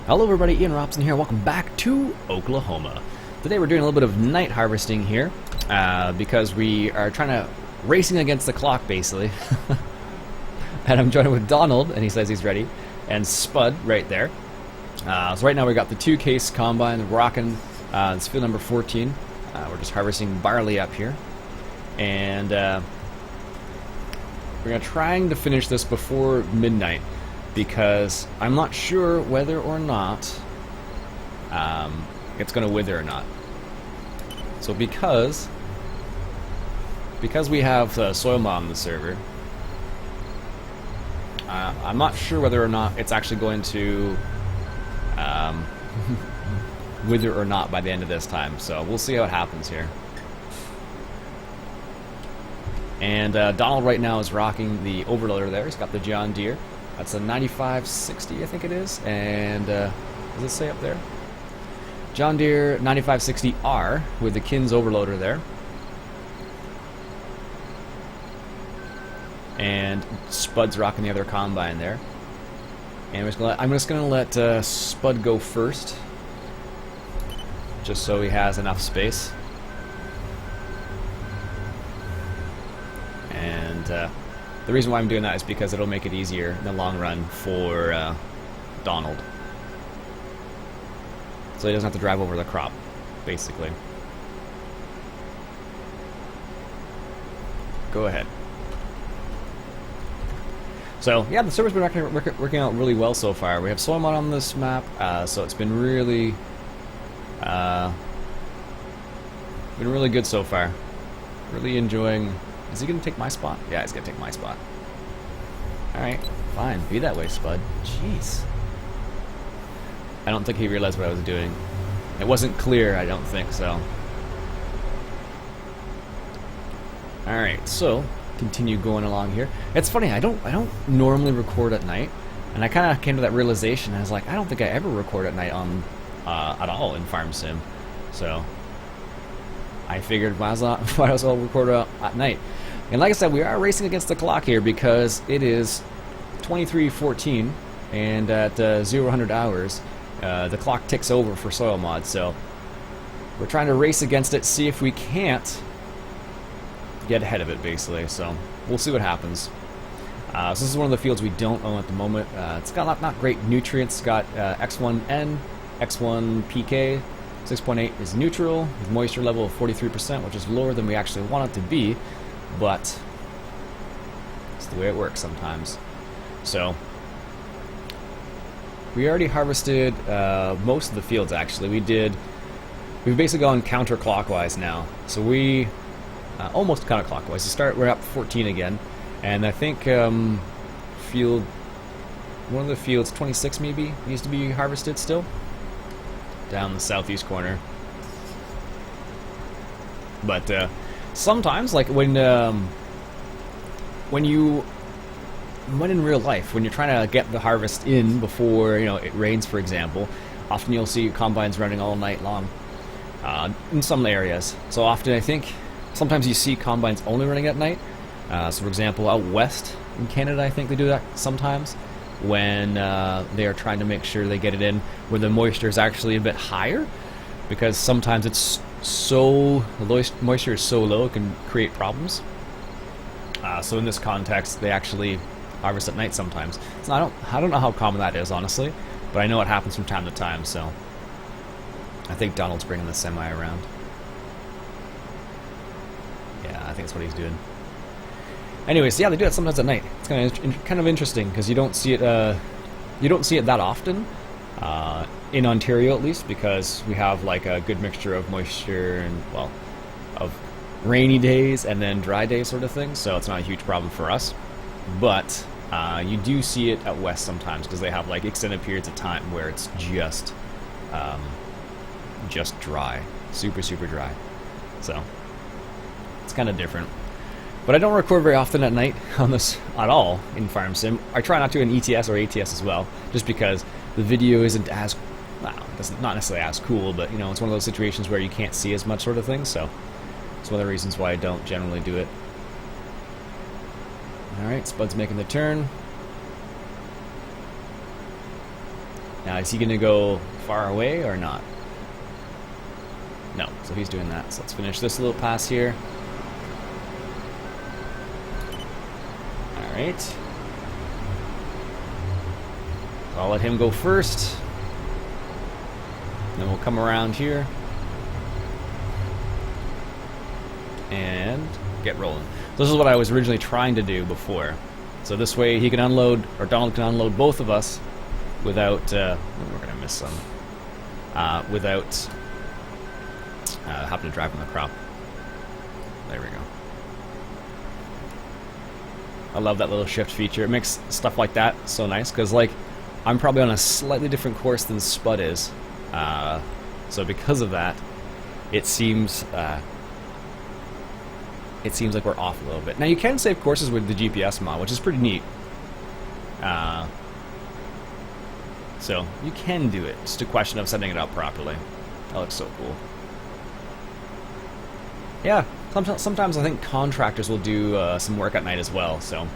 Hello everybody, Ian Robson here. Welcome back to Oklahoma. Today we're doing a little bit of night harvesting here because we are trying to racing against the clock basically. And I'm joined with Donald, and he says he's ready, and Spud right there. So right now we got the 2-case combine rocking. It's field number 14. We're just harvesting barley up here, and we're gonna trying to finish this before midnight, because I'm not sure whether or not it's going to wither or not. So because we have soil mod on the server, I'm not sure whether or not it's actually going to wither or not by the end of this time. So we'll see how it happens here. And Donald right now is rocking the overloader there. He's got the John Deere. That's a 9560, I think it is. And does it say up there? John Deere 9560R with the Kins overloader there. And Spud's rocking the other combine there. And I'm just gonna let Spud go first, just so he has enough space. And the reason why I'm doing that is because it'll make it easier in the long run for Donald. So he doesn't have to drive over the crop, basically. Go ahead. So, yeah, the server's been working out really well so far. We have soil mod on this map, so it's been really good so far. Really enjoying... Is he going to take my spot? Yeah, he's going to take my spot. Alright, fine. Be that way, Spud. Jeez. I don't think he realized what I was doing. It wasn't clear, I don't think so. Alright, so continue going along here. It's funny, I don't normally record at night, and I kind of came to that realization. I was like, I don't think I ever record at night on at all in Farm Sim. So I figured might as well record at night. And like I said, we are racing against the clock here because it is 23:14, and at 0-100 hours, the clock ticks over for soil mod. So we're trying to race against it, see if we can't get ahead of it, basically. So we'll see what happens. So this is one of the fields we don't own at the moment. It's got not great nutrients. It's got X1N, X1 PK. 6.8 is neutral, with moisture level of 43%, which is lower than we actually want it to be, but it's the way it works sometimes. So we already harvested most of the fields, actually. We've basically gone counterclockwise now. So we almost counterclockwise. To start, we're up 14 again, and I think one of the fields, 26 maybe, needs to be harvested still. Down the southeast corner. But sometimes, like when in real life, when you're trying to get the harvest in before it rains, for example, often you'll see combines running all night long in some areas. So often, I think sometimes you see combines only running at night. So for example, out west in Canada, I think they do that sometimes, when they are trying to make sure they get it in where the moisture is actually a bit higher, because sometimes the moisture is so low it can create problems. So in this context, they actually harvest at night sometimes. So I don't know how common that is, honestly, but I know it happens from time to time. So I think Donald's bringing the semi around. Yeah, I think that's what he's doing. Anyways, yeah, they do it sometimes at night. It's kind of interesting because you don't see it that often in Ontario, at least, because we have like a good mixture of moisture and of rainy days and then dry days, sort of thing. So it's not a huge problem for us. But you do see it out west sometimes because they have like extended periods of time where it's just dry, super dry. So it's kind of different. But I don't record very often at night on this at all in Farm Sim. I try not to in ETS or ATS as well, just because the video isn't as, not necessarily as cool, but it's one of those situations where you can't see as much, sort of thing. So it's one of the reasons why I don't generally do it. Alright, Spud's making the turn. Now, is he going to go far away or not? No, so he's doing that. So let's finish this little pass here. Alright. So I'll let him go first. Then we'll come around here. And get rolling. So this is what I was originally trying to do before. So this way he can unload, or Donald can unload both of us without, we're going to miss some, without having to drive on the crop. There we go. I love that little shift feature. It makes stuff like that so nice, because like, I'm probably on a slightly different course than Spud is. So because of that, it seems like we're off a little bit. Now you can save courses with the GPS mod, which is pretty neat. So you can do it. It's just a question of setting it up properly. That looks so cool. Yeah, sometimes I think contractors will do some work at night as well, so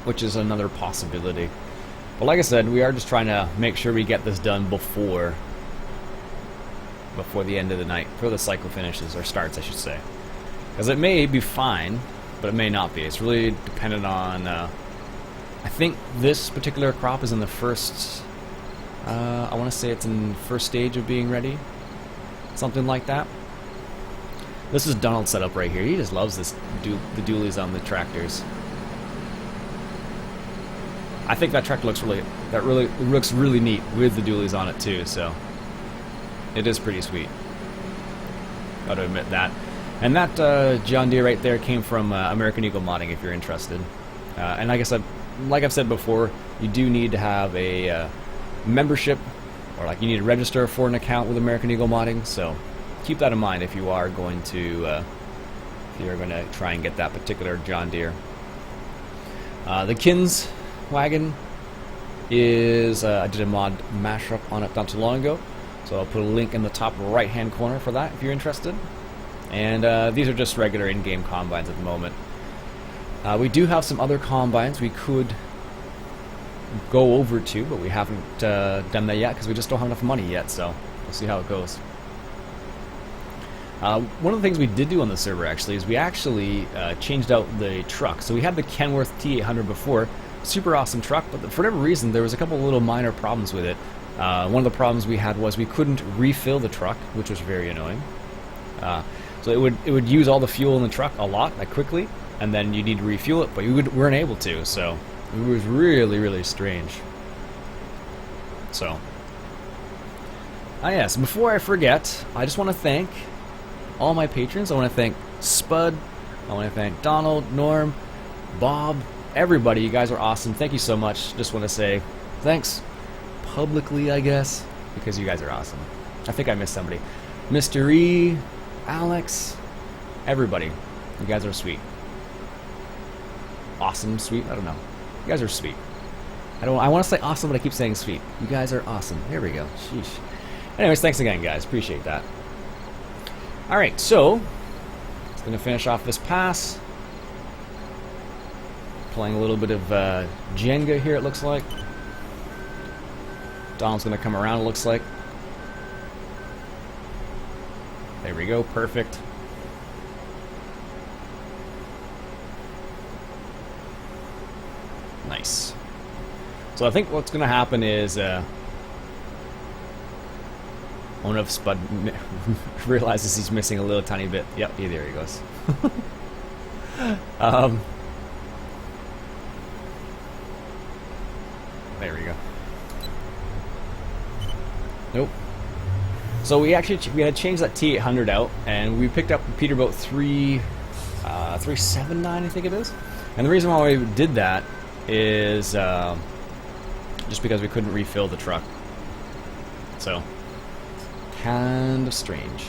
which is another possibility. But like I said, we are just trying to make sure we get this done before the end of the night, before the cycle finishes, or starts, I should say. Because it may be fine, but it may not be. It's really dependent on, I think this particular crop is in the first, I want to say it's in the first stage of being ready. Something like that. This is Donald's setup right here. He just loves this, the dualies on the tractors. I think that tractor looks looks really neat with the dualies on it too, so it is pretty sweet. Gotta admit that. And that John Deere right there came from American Eagle Modding, if you're interested. And like I've said before, you do need to have a membership, or like you need to register for an account with American Eagle Modding. So keep that in mind if you are going to try and get that particular John Deere. The Kins wagon is I did a mod mashup on it not too long ago, so I'll put a link in the top right hand corner for that if you're interested. And these are just regular in-game combines at the moment. We do have some other combines we could go over to, but we haven't done that yet because we just don't have enough money yet, so we'll see how it goes. One of the things we did do on the server actually is we actually changed out the truck. So we had the Kenworth T800 before, super awesome truck, but for whatever reason there was a couple little minor problems with it. One of the problems we had was we couldn't refill the truck, which was very annoying. So it would use all the fuel in the truck a lot, like quickly, and then you need to refuel it, but you weren't able to, so it was really strange. So, yes, before I forget, I just want to thank all my patrons. I want to thank Spud, I want to thank Donald, Norm, Bob, everybody. You guys are awesome. Thank you so much. Just want to say thanks publicly, I guess, because you guys are awesome. I think I missed somebody. Mr. E, Alex, everybody. You guys are sweet. Awesome, sweet, I don't know. You guys are sweet. I want to say awesome, but I keep saying sweet. You guys are awesome. There we go. Sheesh. Anyways, thanks again, guys. Appreciate that. Alright, so it's going to finish off this pass. Playing a little bit of Jenga here, it looks like. Donald's going to come around, it looks like. There we go, perfect. Nice. So I think what's going to happen is, I wonder if Spud realizes he's missing a little tiny bit. Yep, yeah, there he goes. There we go. Nope. So we had to change that T800 out, and we picked up the Peterbilt 379, I think it is. And the reason why we did that is just because we couldn't refill the truck. So, kind of strange.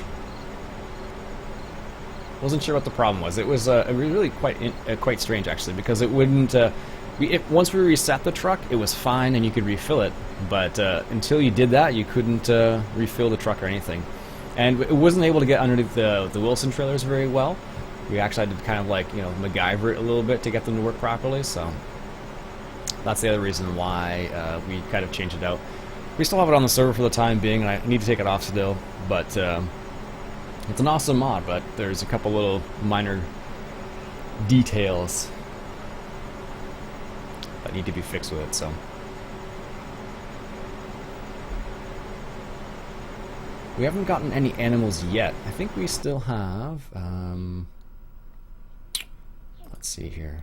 Wasn't sure what the problem was. It was really quite strange actually, because it wouldn't. Once we reset the truck, it was fine and you could refill it, but until you did that, you couldn't refill the truck or anything. And it wasn't able to get underneath the Wilson trailers very well. We actually had to kind of like, you know, MacGyver it a little bit to get them to work properly, so that's the other reason why we kind of changed it out. We still have it on the server for the time being, and I need to take it off still, but it's an awesome mod, but there's a couple little minor details that need to be fixed with it, so. We haven't gotten any animals yet. I think we still have, let's see here.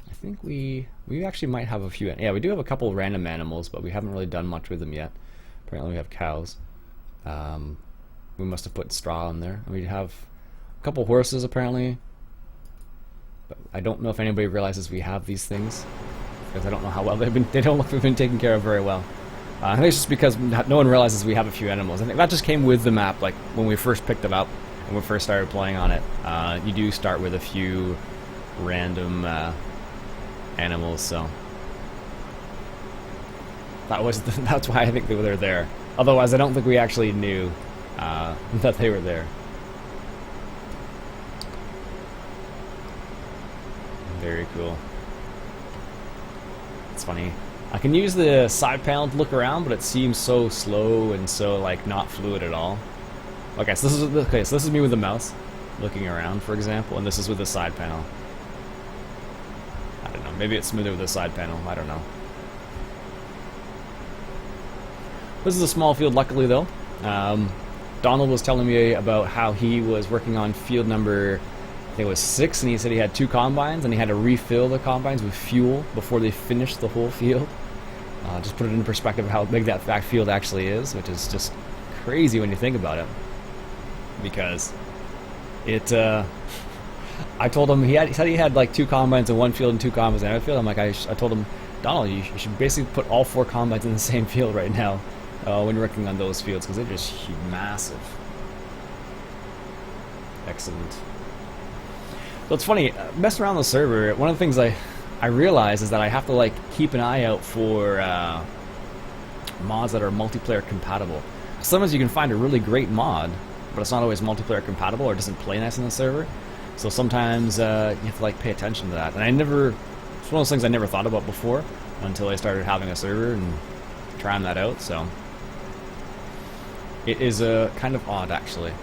I think we actually might have a few. Yeah, we do have a couple random animals, but we haven't really done much with them yet. Apparently we have cows. We must have put straw in there. We have a couple horses apparently. But I don't know if anybody realizes we have these things, because I don't know how well they don't look to have been taken care of very well. I think it's just because no one realizes we have a few animals. I think that just came with the map, like when we first picked it up and we first started playing on it. You do start with a few random animals, so that's why I think they were there. Otherwise, I don't think we actually knew that they were there. Very cool. It's funny. I can use the side panel to look around, but it seems so slow and so like not fluid at all. Okay, so this is me with the mouse looking around, for example, and this is with the side panel. I don't know. Maybe it's smoother with the side panel. I don't know. This is a small field, luckily though. Donald was telling me about how he was working on field number, I think it was 6, and he said he had 2 combines and he had to refill the combines with fuel before they finished the whole field. Just put it into perspective of how big that field actually is, which is just crazy when you think about it. Because it, I told him he said he had like 2 combines in one field and 2 combines in another field. I'm like, I told him, Donald, you should basically put all 4 combines in the same field right now when you're working on those fields, because they're just massive. Excellent. So it's funny, messing around the server, one of the things I realize is that I have to like keep an eye out for mods that are multiplayer compatible. Sometimes you can find a really great mod, but it's not always multiplayer compatible or it doesn't play nice on the server. So sometimes you have to like pay attention to that. And it's one of those things I never thought about before until I started having a server and trying that out. So it is kind of odd, actually.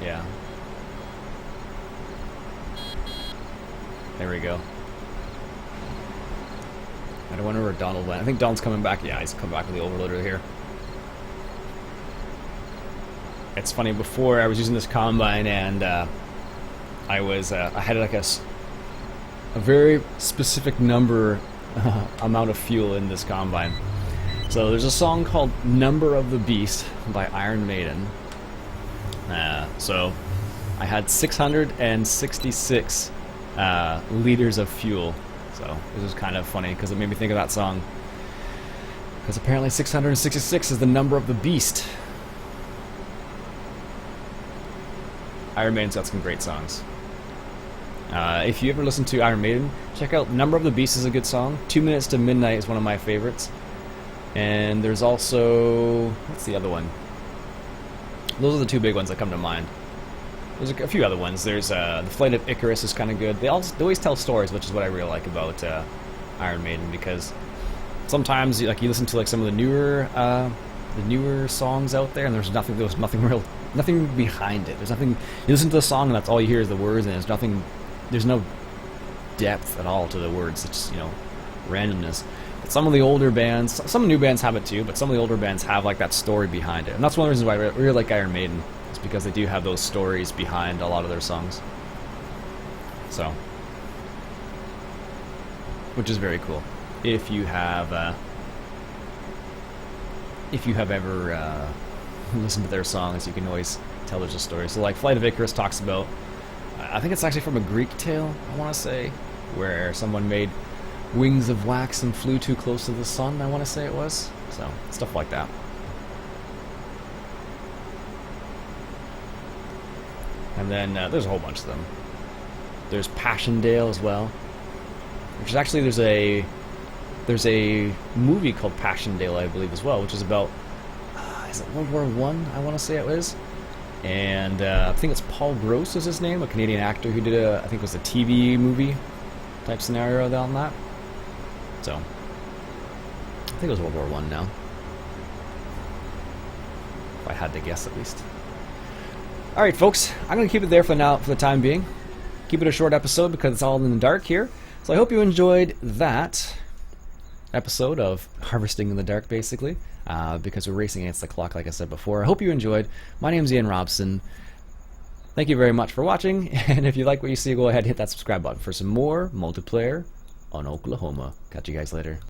Yeah. There we go. I don't wonder where Donald went. I think Donald's coming back. Yeah, he's coming back with the overloader here. It's funny, before I was using this combine and I had like a very specific amount of fuel in this combine. So there's a song called Number of the Beast by Iron Maiden. So I had 666 liters of fuel. So this was kind of funny because it made me think of that song. Because apparently 666 is the number of the beast. Iron Maiden's got some great songs. If you ever listen to Iron Maiden, check out Number of the Beast is a good song. 2 Minutes to Midnight is one of my favorites. And there's also, what's the other one? Those are the 2 big ones that come to mind. There's a few other ones. There's The Flight of Icarus is kind of good. They always tell stories, which is what I really like about Iron Maiden, because sometimes like you listen to like some of the newer songs out there, and there's nothing behind it. There's nothing. You listen to the song, and that's all you hear is the words, and there's no depth at all to the words. It's just, randomness. But some of the older bands, some new bands have it too, but some of the older bands have like that story behind it, and that's one of the reasons why I really like Iron Maiden. It's because they do have those stories behind a lot of their songs. So, which is very cool. If you have ever listened to their songs, you can always tell there's a story. So like Flight of Icarus talks about, I think it's actually from a Greek tale, I want to say, where someone made wings of wax and flew too close to the sun, I want to say it was. So, stuff like that. And then there's a whole bunch of them. There's Passchendaele as well, which is actually there's a movie called Passchendaele, I believe, as well, which is about is it World War I want to say it was, and I think it's Paul Gross is his name, a Canadian actor who did I think it was a TV movie type scenario on that. So I think it was World War I now. If I had to guess, at least. All right, folks. I'm gonna keep it there for now, for the time being. Keep it a short episode because it's all in the dark here. So I hope you enjoyed that episode of Harvesting in the Dark, basically, because we're racing against the clock, like I said before. I hope you enjoyed. My name's Iain Robson. Thank you very much for watching, and if you like what you see, go ahead and hit that subscribe button for some more multiplayer on Oklahoma. Catch you guys later.